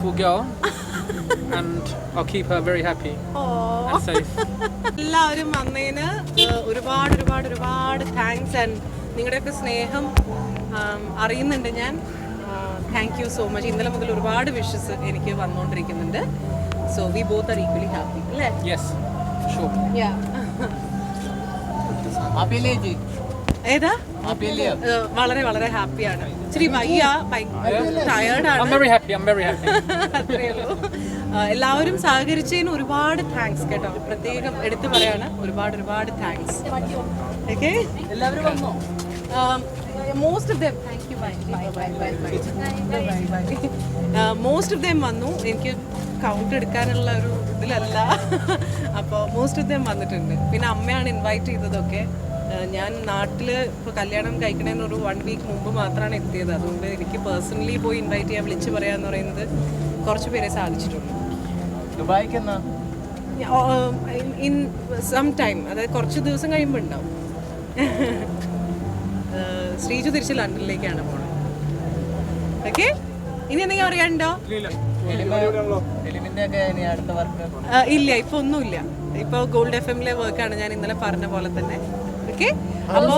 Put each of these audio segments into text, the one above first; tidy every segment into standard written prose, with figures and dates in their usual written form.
girl and I'll keep her very happy and safe. എല്ലാവരും വന്നതിന് ഒരുപാട് ഒരുപാട് ഒരുപാട് താങ്ക്സ് ആൻഡ് നിങ്ങളുടെയൊക്കെ സ്നേഹം അറിയുന്നുണ്ട് ഞാൻ. Thank you so much. ഇന്നലെ മുതൽ ഒരുപാട് വിഷസ് എനിക്ക് വന്നുകൊണ്ടിരിക്കുന്നുണ്ട്. So we both are equally happy അല്ലേ? Yes, sure. യാ ഏതാ വളരെ വളരെ ഹാപ്പിയാണ്. ഇച്ചിരി വയ്യ, ടയേർഡാണ്. I'm very happy. അത്രയേ ഉള്ളൂ. എല്ലാവരും സഹകരിച്ചതിന് ഒരുപാട് താങ്ക്സ് കേട്ടോ. പ്രത്യേകം എടുത്തു പറയാണ്. ഒരുപാട് ഒരുപാട് താങ്ക്സ്. ഓക്കെ, എല്ലാവരും വന്നോ? Most of them thank you. Most of them വന്നു. എനിക്ക് കൗണ്ട് എടുക്കാനുള്ള ഒരു ഇതിലല്ല. അപ്പോൾ മോസ്റ്റ് ഓഫ് ദം വന്നിട്ടുണ്ട്. പിന്നെ അമ്മയാണ് ഇൻവൈറ്റ് ചെയ്തതൊക്കെ. ഞാൻ നാട്ടിൽ ഇപ്പോൾ കല്യാണം കഴിക്കണതിന് ഒരു 1 വീക്ക് മുമ്പ് മാത്രമാണ് എത്തിയത്. അതുകൊണ്ട് എനിക്ക് പേഴ്സണലി പോയി ഇൻവൈറ്റ് ചെയ്യാൻ വിളിച്ച് പറയാന്ന് പറയുന്നത് കുറച്ച് പേരെ സാധിച്ചിട്ടുണ്ട്. ഇൻ സം ടൈം, അതായത് കുറച്ച് ദിവസം കഴിയുമ്പോൾ ഉണ്ടാവും. ശ്രീജു തിരിച്ച് ലണ്ടനിലേക്കാണ് പോണത്. ഓക്കെ, ഇനി എന്തെങ്കിലും അറിയാനുണ്ടോ? ഇല്ല, ഇപ്പൊ ഒന്നുമില്ല. ഇപ്പൊ ഗോൾഡ് FM-ലെ വർക്കാണ് ഞാൻ ഇന്നലെ പറഞ്ഞ പോലെ തന്നെ. ഓക്കെ, അപ്പോ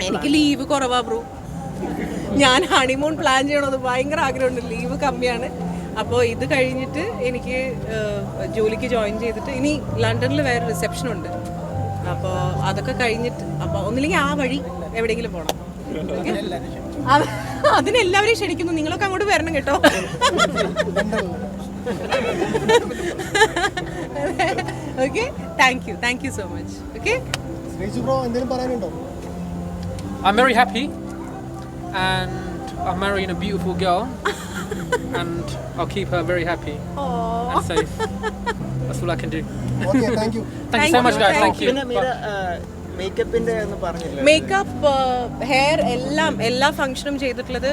എനിക്ക് ലീവ് കുറവാ ബ്രോ. ഞാൻ ഹണിമൂൺ പ്ലാൻ ചെയ്യണമെന്ന് ഭയങ്കര ആഗ്രഹമുണ്ട്. ലീവ് കമ്മിയാണ്. അപ്പോൾ ഇത് കഴിഞ്ഞിട്ട് എനിക്ക് ജോലിക്ക് ജോയിൻ ചെയ്തിട്ട് ഇനി ലണ്ടനിൽ വേറെ റിസപ്ഷൻ ഉണ്ട്. അപ്പോൾ അതൊക്കെ കഴിഞ്ഞിട്ട് അപ്പോൾ ഒന്നില്ലെങ്കിൽ ആ വഴി എവിടെയെങ്കിലും പോകണം. അതിനെല്ലാവരെയും ക്ഷണിക്കുന്നു. നിങ്ങളൊക്കെ അങ്ങോട്ട് വരണം കേട്ടോ. Okay, thank you so much. Okay, I'm very happy and I'm marrying a beautiful girl and I'll keep her very happy and safe. That's all I can do. Okay, thank you. Thank you so much guys. Thank you. Makeup, hair എല്ലാ ഫംഗ്ഷനും ചെയ്തിട്ടുള്ളത്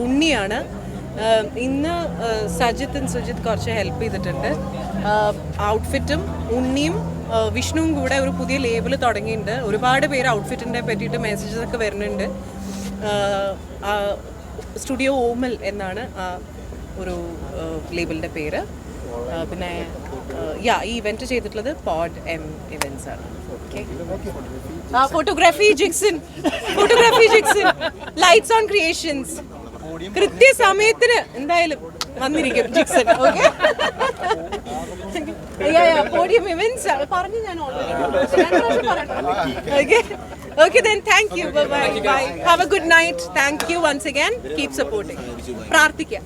ഉണ്ണിയാണ്. ഇന്ന് സുജിത്ത് കുറച്ച് help ചെയ്തിട്ടുണ്ട്. ഔട്ട്ഫിറ്റും ഉണ്ണിയും വിഷ്ണുവും കൂടെ ഒരു പുതിയ ലേബിൾ തുടങ്ങിയിട്ടുണ്ട്. ഒരുപാട് പേര് ഔട്ട്ഫിറ്റിനെ പറ്റിയിട്ട് മെസ്സേജസ് ഒക്കെ വരുന്നുണ്ട്. സ്റ്റുഡിയോ ഓമൽ എന്നാണ് ഒരു ലേബിളിൻ്റെ പേര്. പിന്നെ ഈ ഇവന്റ് ചെയ്തിട്ടുള്ളത് പോഡ് എം ഇവന്റ്സ് ആണ്. Photography Jixon, lights on creations. കൃത്യസമയത്തിന് എന്തായാലും വന്നിരിക്കും ജിക്സൺ. ഓക്കെ, പോഡിയം ഇവന്റ്സ് പറഞ്ഞു ഞാൻ already. Okay then, thank you. Bye. Have a good night. Thank you once again. Keep supporting. പ്രാർത്ഥിക്കാം.